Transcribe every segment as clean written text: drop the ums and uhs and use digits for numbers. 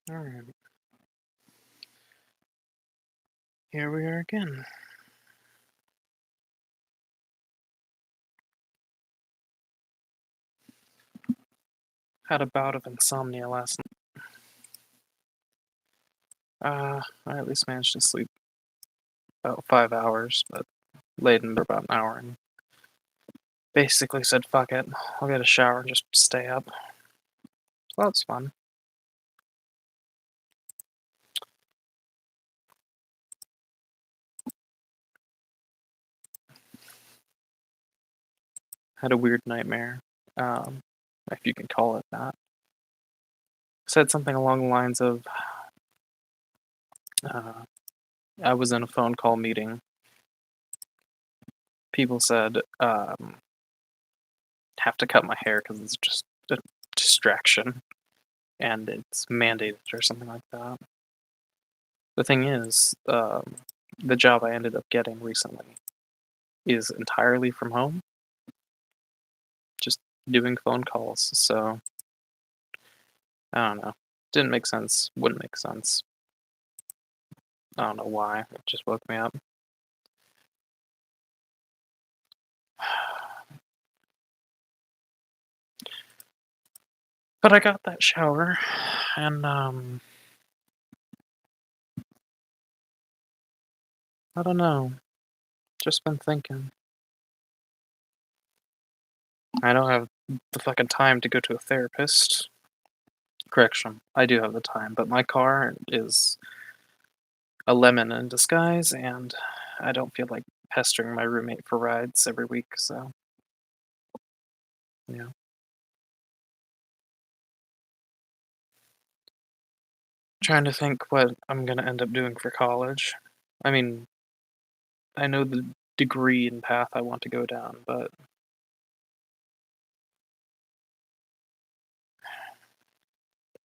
Alright. Here we are again. Had a bout of insomnia last night. I at least managed to sleep about 5 hours, but laid in bed about an hour and basically said, "Fuck it, I'll get a shower and just stay up." So that was fun. Had a weird nightmare, um, if you can call it that. Said something along the lines of, uh, I was in a phone call meeting. People said, have to cut my hair because it's just a distraction and it's mandated or something like that. The thing is, the job I ended up getting recently is entirely from home, just doing phone calls. So I don't know. Didn't make sense. Wouldn't make sense. I don't know why. It just woke me up. But I got that shower, and I don't know. Just been thinking. I don't have the fucking time to go to a therapist. Correction. I do have the time, but my car is a lemon in disguise, and I don't feel like pestering my roommate for rides every week, so yeah. Trying to think what I'm gonna end up doing for college. I mean, I know the degree and path I want to go down, but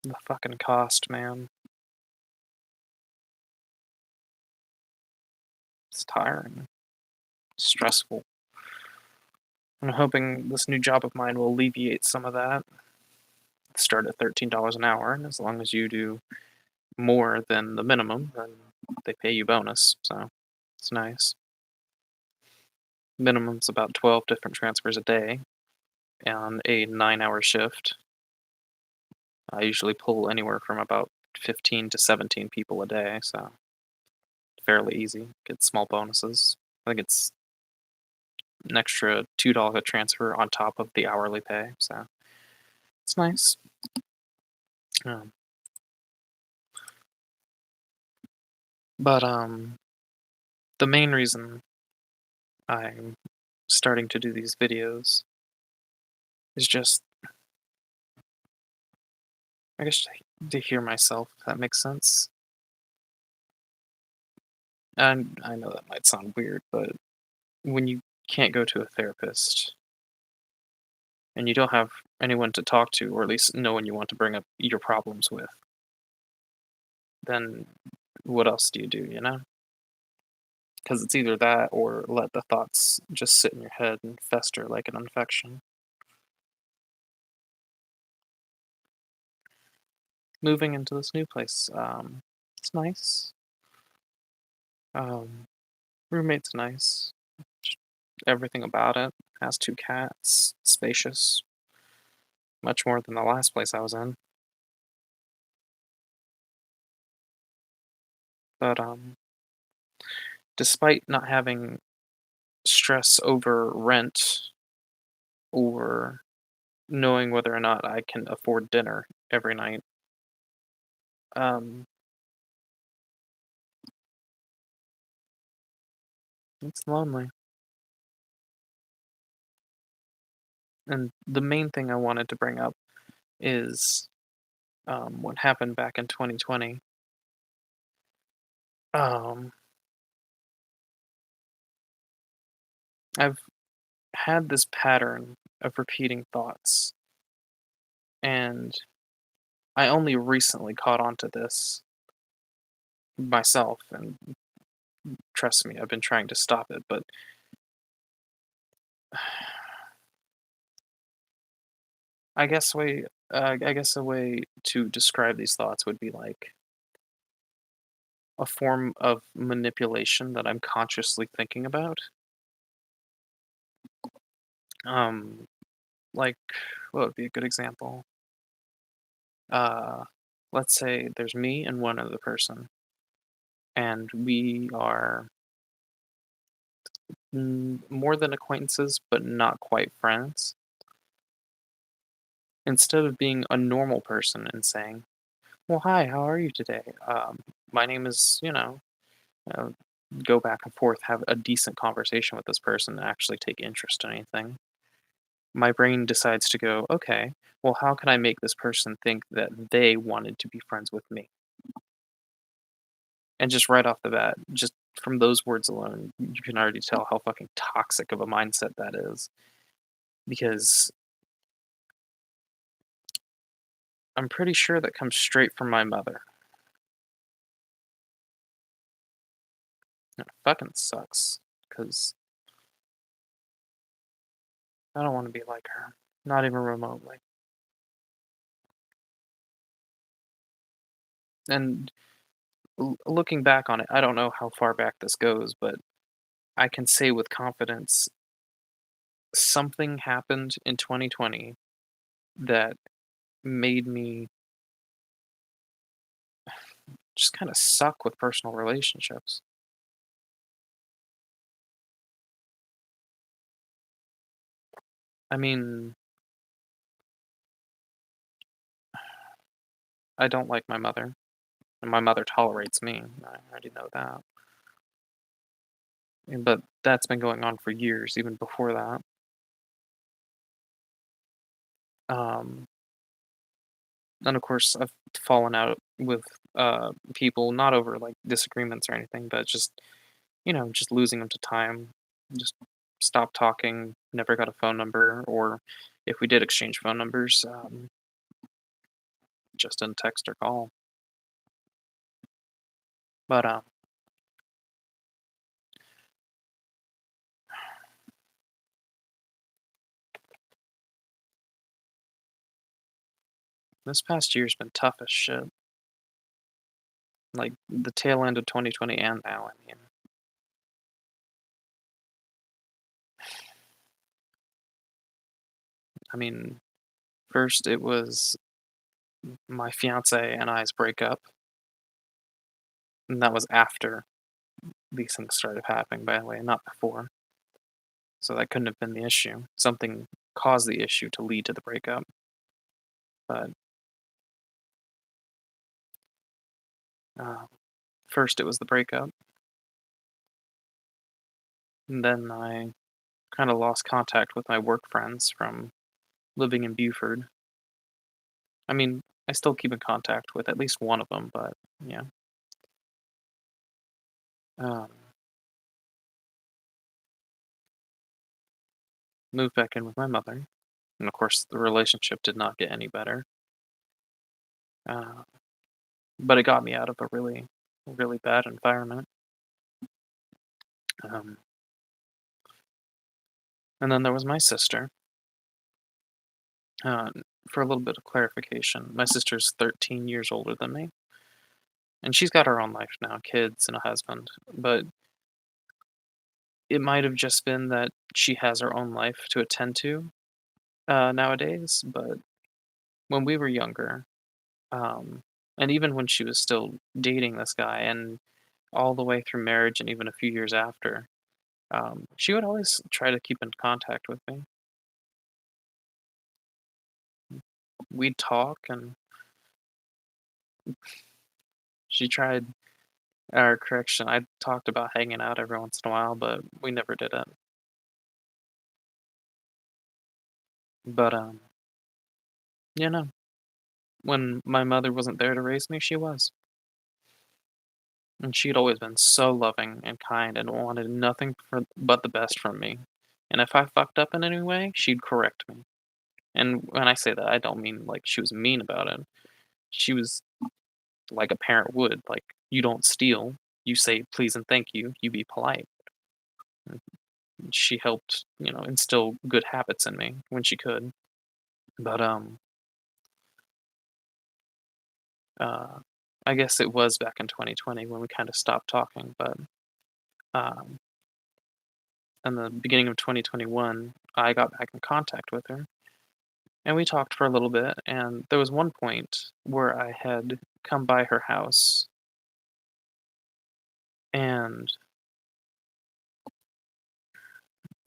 the fucking cost, man. It's tiring, stressful. I'm hoping this new job of mine will alleviate some of that. Start at $13 an hour, and as long as you do more than the minimum, then they pay you bonus, so it's nice. Minimum's about 12 different transfers a day on a 9-hour shift. I usually pull anywhere from about 15 to 17 people a day, so fairly easy. Get small bonuses. I think it's an extra $2 transfer on top of the hourly pay, so it's nice. Um, but the main reason I'm starting to do these videos is just, I guess, to hear myself, if that makes sense. And I know that might sound weird, but when you can't go to a therapist and you don't have anyone to talk to, or at least no one you want to bring up your problems with, then what else do, you know? Because it's either that or let the thoughts just sit in your head and fester like an infection. Moving into this new place, it's nice. Um, Roommate's nice. Just everything about it. Has two cats. Spacious. Much more than the last place I was in. But despite not having stress over rent or knowing whether or not I can afford dinner every night, um, it's lonely. And the main thing I wanted to bring up is what happened back in 2020. Um, I've had this pattern of repeating thoughts, and I only recently caught on to this myself. And trust me, I've been trying to stop it, but I guess the way I guess a way to describe these thoughts would be like a form of manipulation that I'm consciously thinking about. Um, like, what would be a good example? Uh, let's say there's me and one other person, and we are more than acquaintances, but not quite friends. Instead of being a normal person and saying, "Well, hi, how are you today? My name is," uh, go back and forth, have a decent conversation with this person, and actually take interest in anything. My brain decides to go, okay, well, how can I make this person think that they wanted to be friends with me? And just right off the bat, just from those words alone, you can already tell how fucking toxic of a mindset that is. Because I'm pretty sure that comes straight from my mother. And it fucking sucks. Because I don't want to be like her. Not even remotely. And looking back on it, I don't know how far back this goes, but I can say with confidence something happened in 2020 that made me just kind of suck with personal relationships. I mean, I don't like my mother, and my mother tolerates me. I already know that. But that's been going on for years, even before that. Um, and of course, I've fallen out with people, not over like disagreements or anything, but just, just losing them to time. Just stopped talking, never got a phone number, or if we did exchange phone numbers, just didn't text or call. But this past year's been tough as shit. Like the tail end of 2020 and now. I mean, first it was my fiance and I's breakup, and that was after these things started happening. By the way, not before. So that couldn't have been the issue. Something caused the issue to lead to the breakup. But uh, first it was the breakup, and then I kind of lost contact with my work friends from living in Buford. I mean, I still keep in contact with at least one of them, but yeah. Um, moved back in with my mother, and of course, the relationship did not get any better. Uh, but it got me out of a really, really bad environment. Um, and then there was my sister. Uh, for a little bit of clarification, my sister's 13 years older than me, and she's got her own life now, kids and a husband. But it might have just been that she has her own life to attend to nowadays. But when we were younger, um, and even when she was still dating this guy, and all the way through marriage, and even a few years after, she would always try to keep in contact with me. We'd talk, and she tried, or correction, I talked about hanging out every once in a while, but we never did it. But you know, when my mother wasn't there to raise me, she was, and she'd always been so loving and kind, and wanted nothing but the best from me. And if I fucked up in any way, she'd correct me. And when I say that, I don't mean like she was mean about it. She was like a parent would. Like, you don't steal. You say please and thank you. You be polite. And she helped, instill good habits in me when she could. But Uh, I guess it was back in 2020 when we kind of stopped talking, but um, in the beginning of 2021, I got back in contact with her, and we talked for a little bit. And there was one point where I had come by her house, and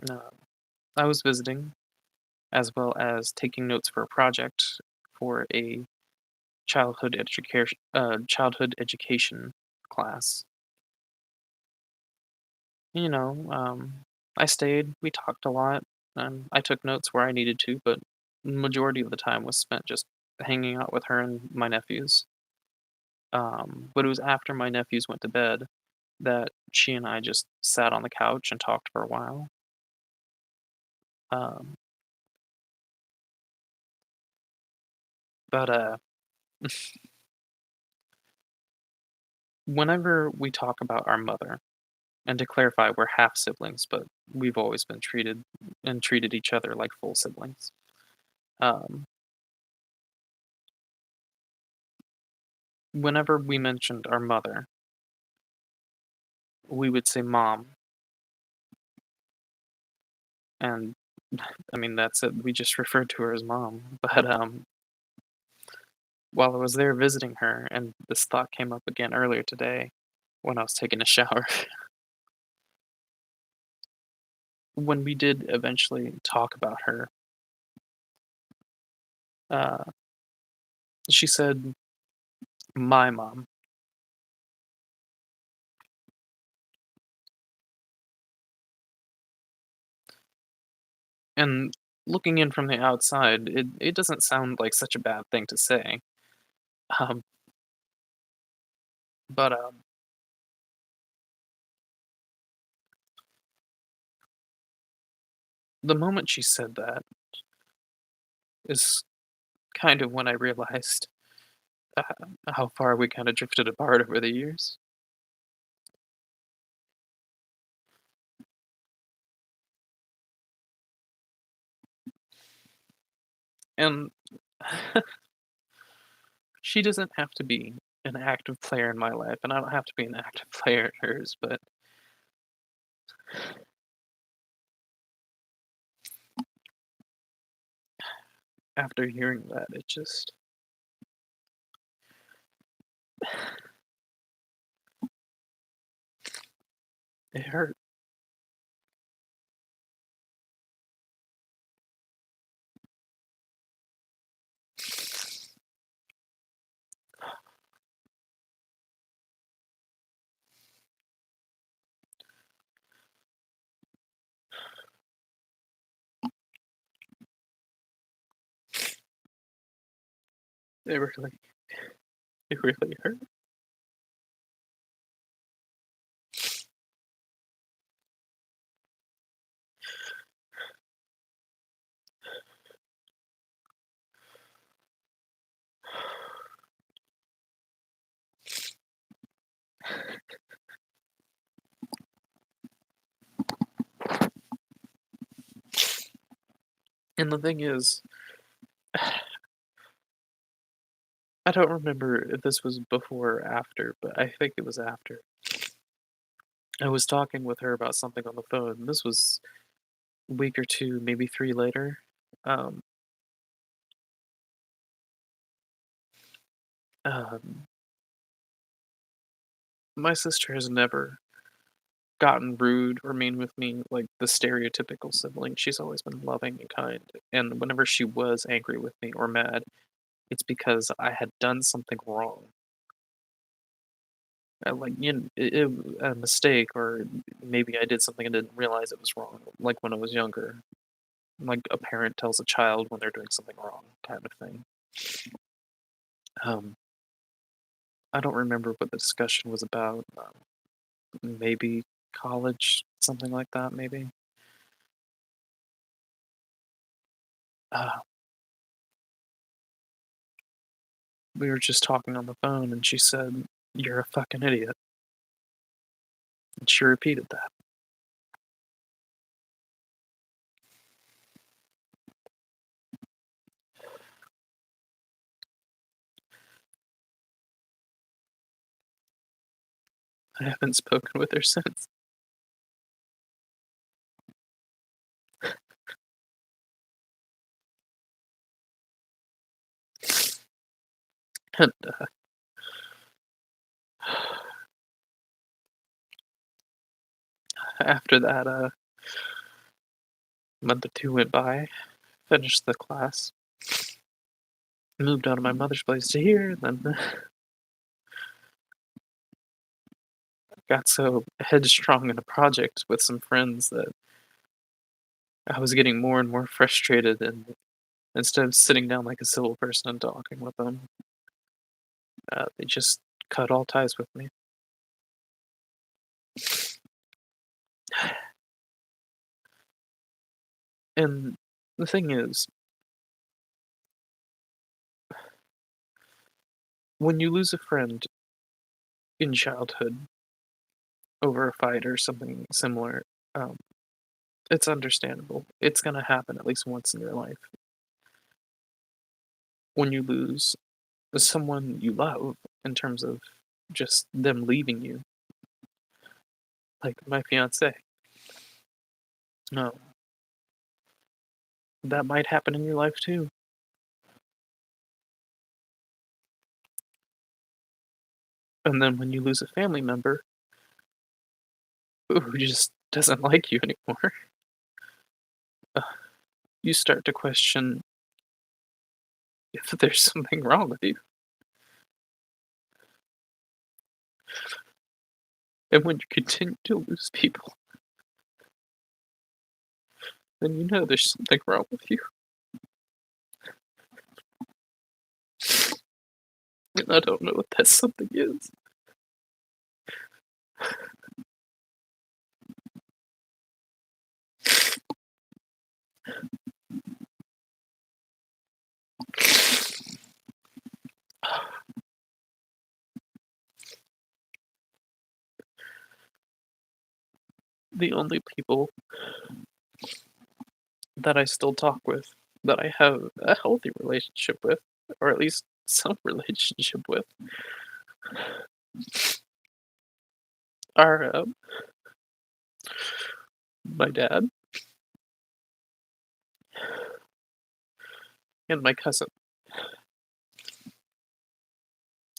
uh, I was visiting as well as taking notes for a project for a childhood education class. You know, I stayed, we talked a lot, and I took notes where I needed to, but majority of the time was spent just hanging out with her and my nephews. But it was after my nephews went to bed that she and I just sat on the couch and talked for a while. Um, but whenever we talk about our mother, and to clarify, we're half siblings, but we've always been treated each other like full siblings. Um, Whenever we mentioned our mother, we would say mom, and I mean that's it. We just referred to her as mom. But while I was there visiting her, and this thought came up again earlier today when I was taking a shower, when we did eventually talk about her, uh, she said my mom, and looking in from the outside, it doesn't sound like such a bad thing to say. Um, but the moment she said that is kind of when I realized uh, how far we kind of drifted apart over the years. And she doesn't have to be an active player in my life, and I don't have to be an active player in hers, but after hearing that, it just it hurt. It really it really hurt. And the thing is, I don't remember if this was before or after, but I think it was after. I was talking with her about something on the phone. This was a week or two, maybe 3 later. Um, um, my sister has never gotten rude or mean with me like the stereotypical sibling. She's always been loving and kind. And whenever she was angry with me or mad, it's because I had done something wrong. Like a mistake, or maybe I did something and didn't realize it was wrong. Like when I was younger, like a parent tells a child when they're doing something wrong, kind of thing. Um, I don't remember what the discussion was about. Maybe college, something like that. Maybe. Uh, we were just talking on the phone, and she said, "You're a fucking idiot," and she repeated that. I haven't spoken with her since. And, after that, month or 2 went by, finished the class, moved out of my mother's place to here, and then got so headstrong in a project with some friends that I was getting more and more frustrated, and instead of sitting down like a civil person and talking with them, they just cut all ties with me. And the thing is, when you lose a friend in childhood over a fight or something similar, um, it's understandable. It's gonna happen at least once in your life. When you lose someone you love in terms of just them leaving you, like my fiance, no, that might happen in your life too. And then when you lose a family member who just doesn't like you anymore, uh, you start to question if there's something wrong with you. And when you continue to lose people, then you know there's something wrong with you. And I don't know what that something is. The only people that I still talk with, that I have a healthy relationship with, or at least some relationship with, are my dad and my cousin.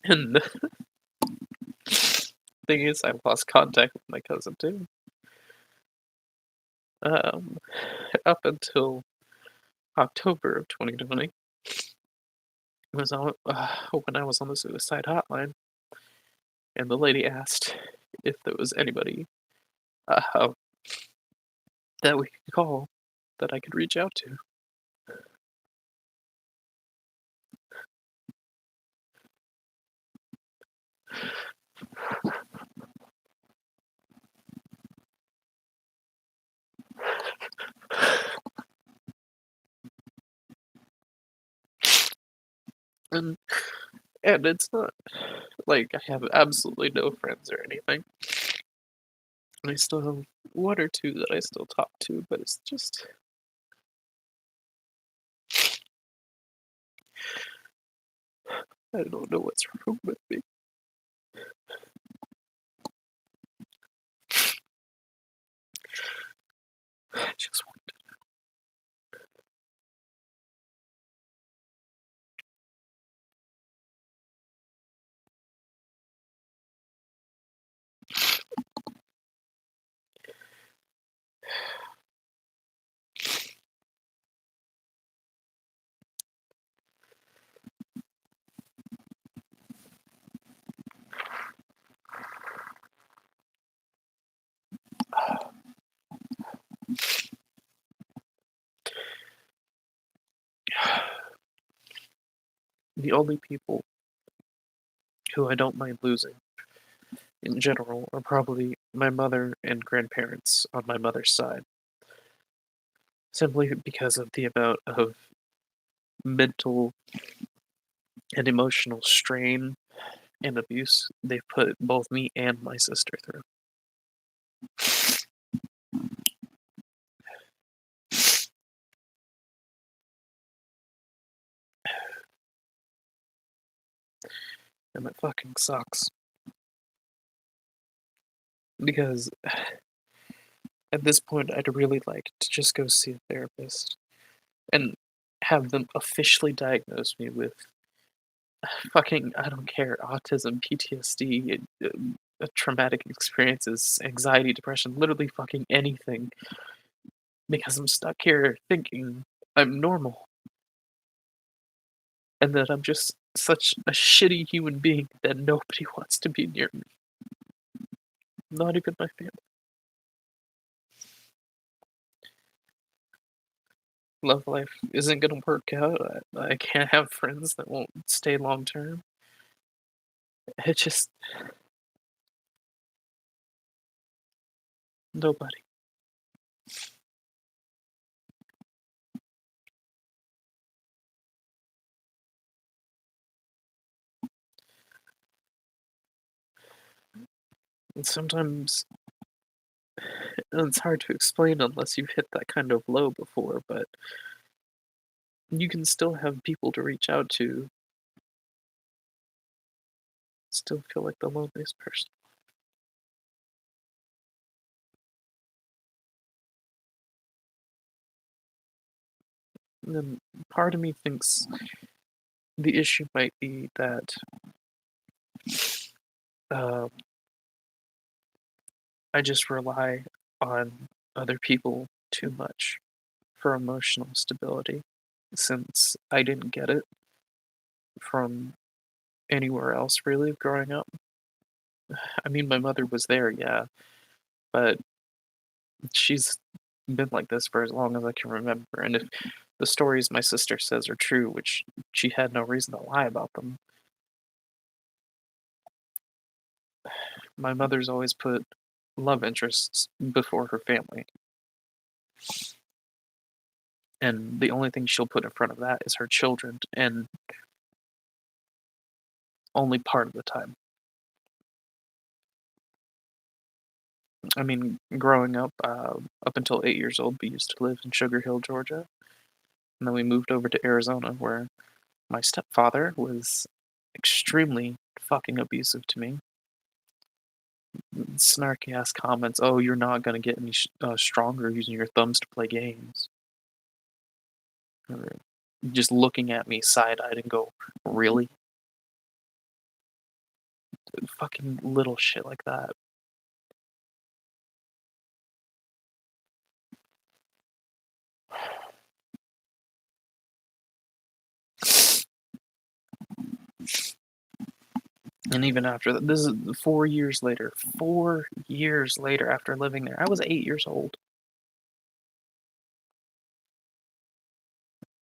And the thing is, I lost contact with my cousin too. Um, up until October of 2020 was when I was on the suicide hotline, and the lady asked if there was anybody uh, that we could call that I could reach out to. And and it's not like I have absolutely no friends or anything. I still have one or two that I still talk to, but it's just I don't know what's wrong with me. I just want the only people who I don't mind losing in general are probably my mother and grandparents on my mother's side, simply because of the amount of mental and emotional strain and abuse they've put both me and my sister through. And it fucking sucks. because at this point, I'd really like to just go see a therapist and have them officially diagnose me with fucking, I don't care, autism, PTSD, traumatic experiences, anxiety, depression, literally fucking anything, because I'm stuck here thinking I'm normal and that I'm just such a shitty human being that nobody wants to be near me, not even my family. Love life isn't gonna work out. I can't have friends that won't stay long term. It just nobody. And sometimes it's hard to explain unless you've hit that kind of low before, but you can still have people to reach out to, still feel like the loneliest person. And then part of me thinks the issue might be that uh, I just rely on other people too much for emotional stability since I didn't get it from anywhere else really growing up. I mean, my mother was there, yeah, but she's been like this for as long as I can remember. And if the stories my sister says are true, which she had no reason to lie about them, my mother's always put love interests before her family. And the only thing she'll put in front of that is her children, and only part of the time. I mean, growing up until 8 years old, we used to live in Sugar Hill, Georgia. And then we moved over to Arizona, where my stepfather was extremely fucking abusive to me. Snarky ass comments. Oh, you're not gonna get any stronger using your thumbs to play games. Or just looking at me side eyed and go, really? Fucking little shit like that. And even after that, this is 4 years later. 4 years later after living there, I was 8 years old.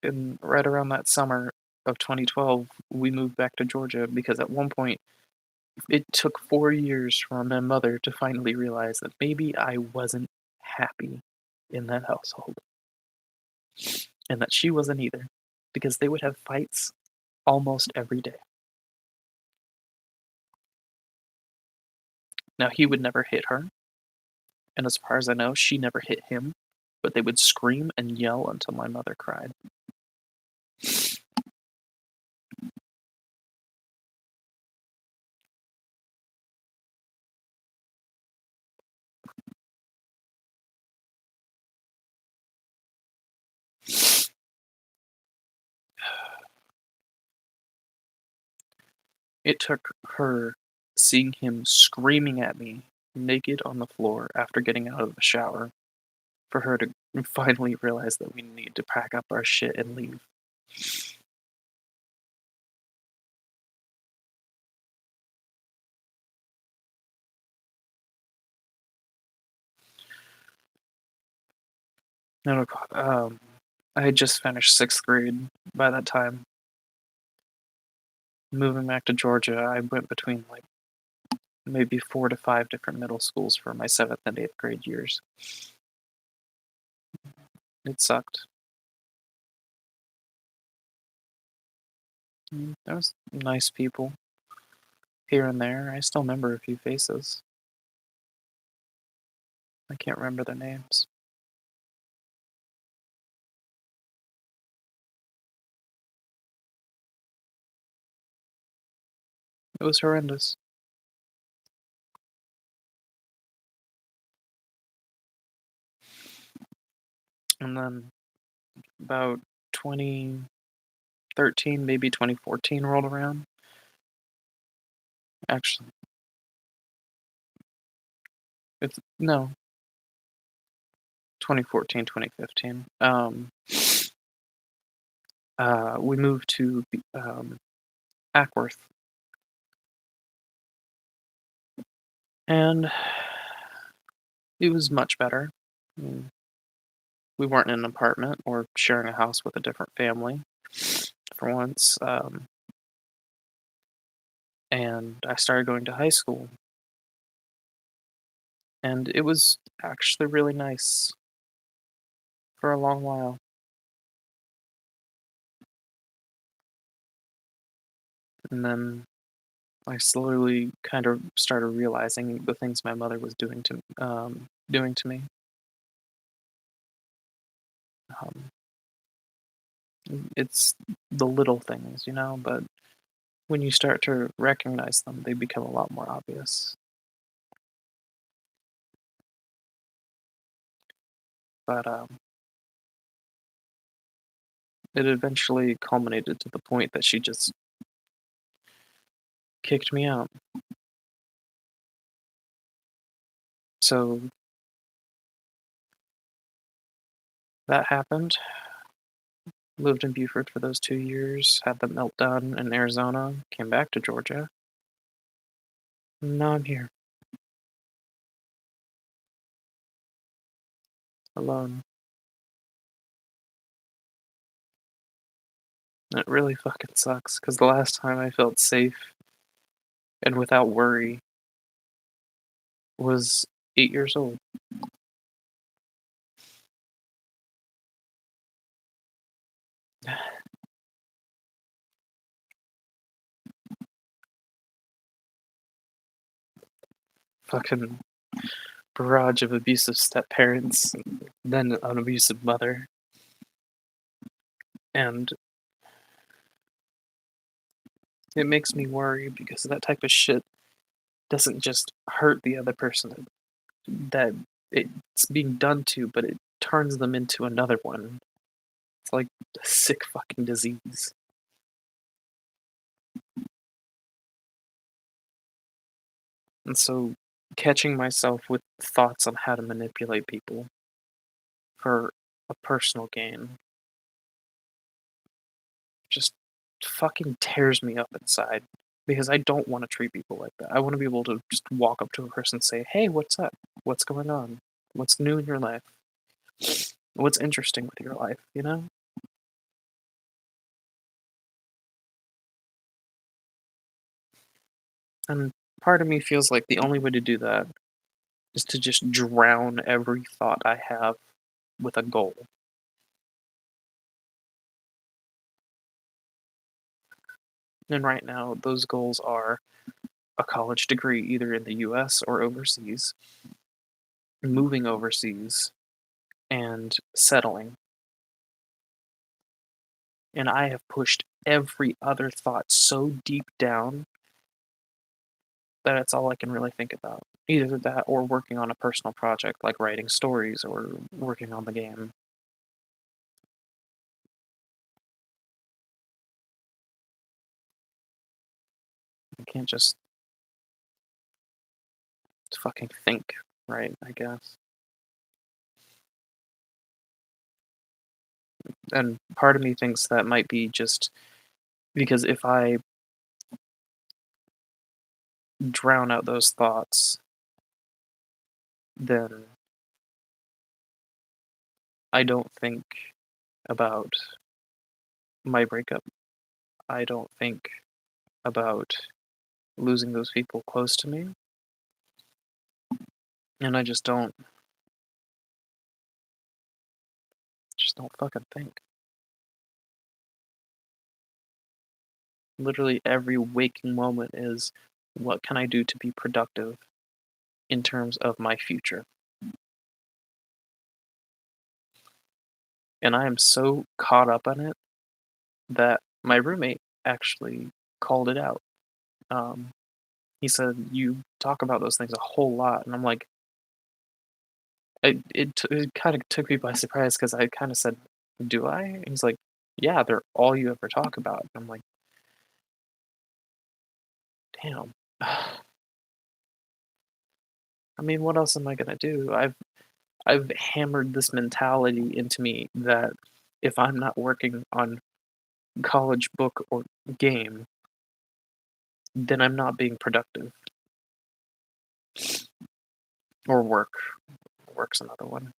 And right around that summer of 2012, we moved back to Georgia because at one point it took 4 years for my mother to finally realize that maybe I wasn't happy in that household and that she wasn't either because they would have fights almost every day. Now, he would never hit her, and as far as I know, she never hit him, but they would scream and yell until my mother cried. It took her seeing him screaming at me naked on the floor after getting out of the shower for her to finally realize that we need to pack up our shit and leave. No, no, I had just finished 6th grade by that time. Moving back to Georgia, I went between like maybe 4 to 5 different middle schools for my 7th and 8th grade years. It sucked. There was nice people here and there. I still remember a few faces. I can't remember their names. It was horrendous. And then about 2013, maybe 2014 rolled around. Actually, it's no, 2014, 2015. We moved to Ackworth, and it was much better. I mean, we weren't in an apartment or sharing a house with a different family for once. And I started going to high school, and it was actually really nice for a long while. And then I slowly kind of started realizing the things my mother was doing to me. Um, it's the little things, but when you start to recognize them, they become a lot more obvious. But it eventually culminated to the point that she just kicked me out. So that happened. Lived in Beaufort for those 2 years, had the meltdown in Arizona, came back to Georgia, and now I'm here, alone. It really fucking sucks, because the last time I felt safe and without worry was 8 years old. Fucking barrage of abusive step-parents, then an abusive mother, and it makes me worry because that type of shit doesn't just hurt the other person that it's being done to, but it turns them into another one. It's like a sick fucking disease. And so catching myself with thoughts on how to manipulate people for a personal gain just fucking tears me up inside because I don't want to treat people like that. I want to be able to just walk up to a person and say, "Hey, what's up? What's going on? What's new in your life? What's interesting with your life?" And part of me feels like the only way to do that is to just drown every thought I have with a goal. And right now, those goals are a college degree either in the US or overseas, moving overseas, and settling. And I have pushed every other thought so deep down that it's all I can really think about. Either that or working on a personal project like writing stories or working on the game. I can't just fucking think, right? I guess. And part of me thinks that might be just because if I drown out those thoughts, then I don't think about my breakup. I don't think about losing those people close to me. And I just don't fucking think. Literally every waking moment is what can I do to be productive in terms of my future? And I am so caught up in it that my roommate actually called it out. Um, he said, "You talk about those things a whole lot." And I'm like, It kinda took me by surprise because I kinda said, "Do I?" And he's like, "Yeah, they're all you ever talk about." And I'm like, "Damn." I mean, what else am I gonna do? I've hammered this mentality into me that if I'm not working on college book or game, then I'm not being productive. Or work. Work's another one.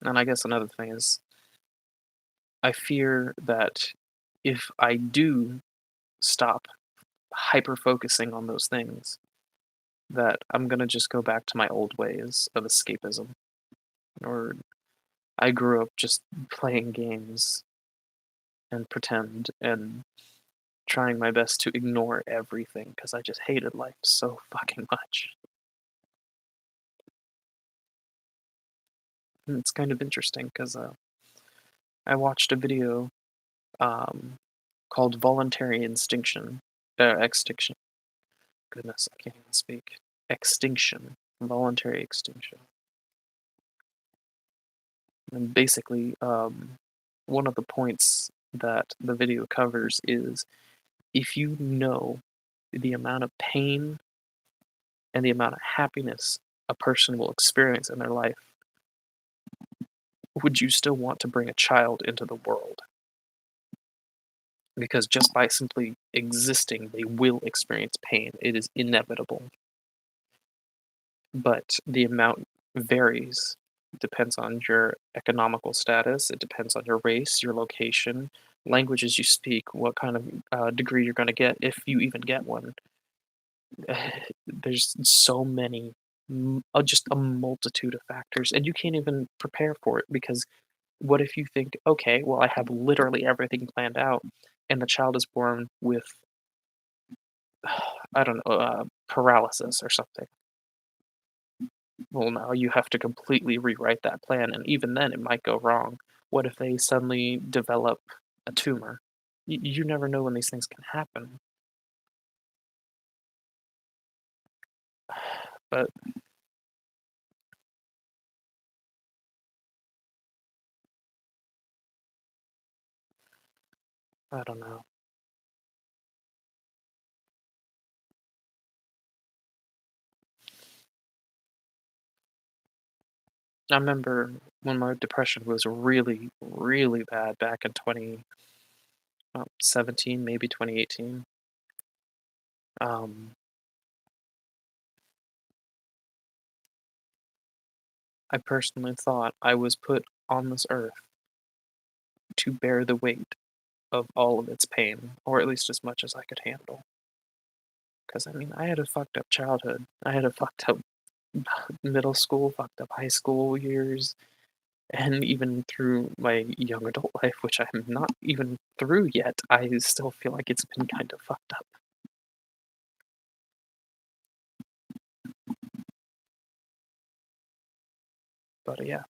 And I guess another thing is I fear that if I do stop hyper focusing on those things, that I'm gonna just go back to my old ways of escapism. Or I grew up just playing games and pretend and trying my best to ignore everything because I just hated life so fucking much. And it's kind of interesting because I watched a video um, called Voluntary Extinction. Goodness, I can't even speak. Extinction. Voluntary extinction. And basically, one of the points that the video covers is if you know the amount of pain and the amount of happiness a person will experience in their life, would you still want to bring a child into the world? Because just by simply existing, they will experience pain. It is inevitable. But the amount varies. It depends on your economical status, it depends on your race, your location, languages you speak, what kind of degree you're going to get, if you even get one. There's so many, just a multitude of factors, and you can't even prepare for it because what if you think, okay, well, I have literally everything planned out, and the child is born with, I don't know, paralysis or something. Well, now you have to completely rewrite that plan, and even then, it might go wrong. What if they suddenly develop a tumor? You never know when these things can happen. But I don't know. I remember when my depression was really, really bad back in 2017, maybe 2018. Um, I personally thought I was put on this earth to bear the weight of all of its pain, or at least as much as I could handle. Because I mean, I had a fucked up childhood. I had a fucked up middle school, fucked up high school years, and even through my young adult life, which I'm not even through yet, I still feel like it's been kind of fucked up. But yeah,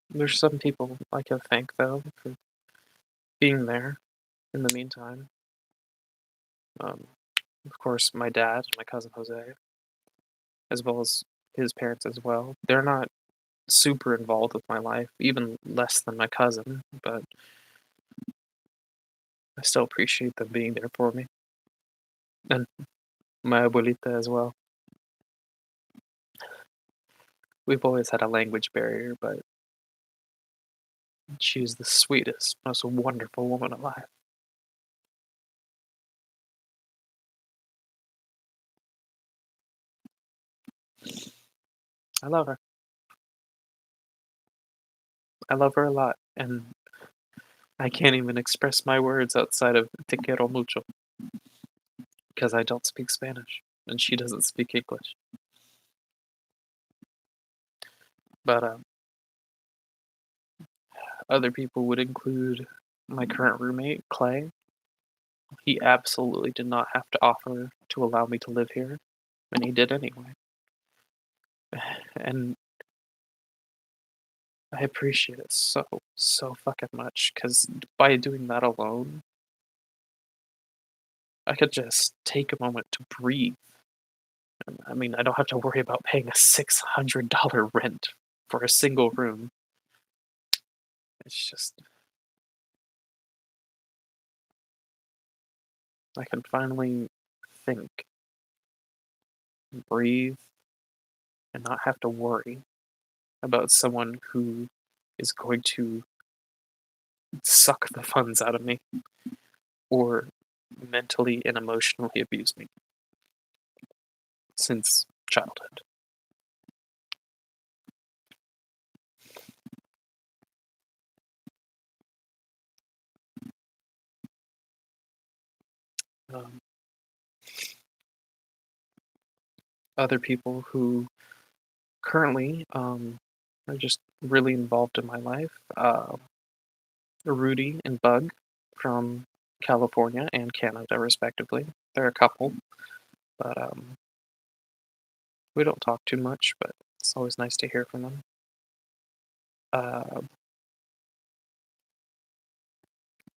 there's some people I can thank though for being there in the meantime. Um, of course, my dad, my cousin Jose, as well as his parents as well. They're not super involved with my life, even less than my cousin, but I still appreciate them being there for me. And my abuelita as well. We've always had a language barrier, but she's the sweetest, most wonderful woman alive. I love her. I love her a lot, and I can't even express my words outside of te quiero mucho because I don't speak Spanish and she doesn't speak English. But other people would include my current roommate, Clay. He absolutely did not have to offer to allow me to live here, and he did anyway. And I appreciate it so fucking much because by doing that alone, I could just take a moment to breathe. I mean, I don't have to worry about paying a $600 rent for a single room. It's just I can finally think, breathe, and not have to worry about someone who is going to suck the funds out of me or mentally and emotionally abuse me since childhood. Um, Other people who currently are just really involved in my life. Rudy and Bug from California and Canada, respectively. They're a couple, but we don't talk too much, but it's always nice to hear from them. Uh,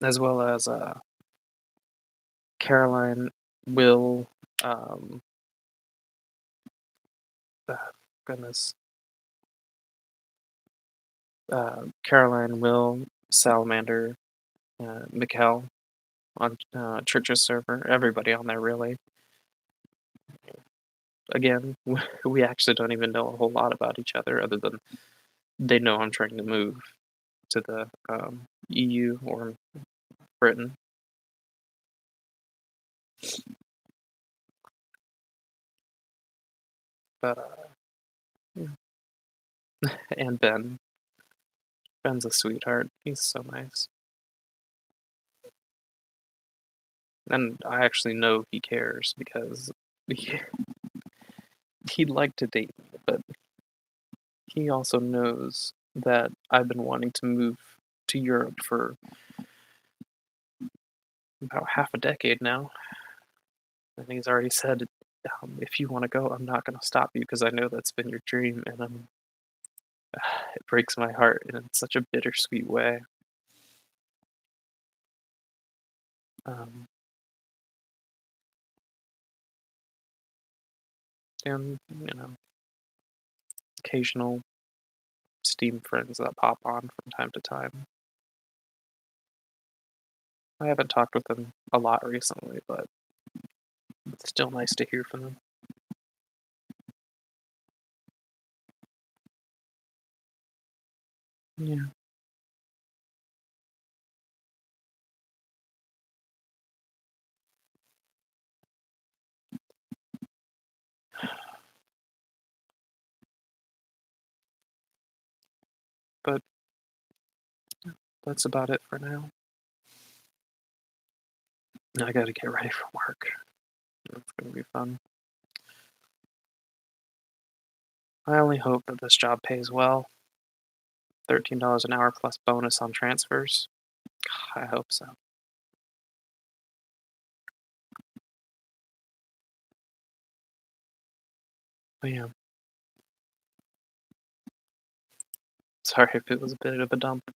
as well as Caroline, Will, um, uh, goodness, Caroline, Will, Salamander, Mikkel on Church's server. Everybody on there, really. Again, we actually don't even know a whole lot about each other, other than they know I'm trying to move to the EU or Britain. But yeah. And Ben. Ben's a sweetheart. He's so nice. And I actually know he cares because he, he'd like to date me, but he also knows that I've been wanting to move to Europe for about half a decade now. And he's already said, if you want to go, I'm not going to stop you because I know that's been your dream. And it breaks my heart in such a bittersweet way. Um, and, occasional Steam friends that pop on from time to time. I haven't talked with them a lot recently, but it's still nice to hear from them. Yeah. But that's about it for now. I gotta get ready for work. It's gonna be fun. I only hope that this job pays well. $13 an hour plus bonus on transfers. I hope so. But yeah, sorry if it was a bit of a dump.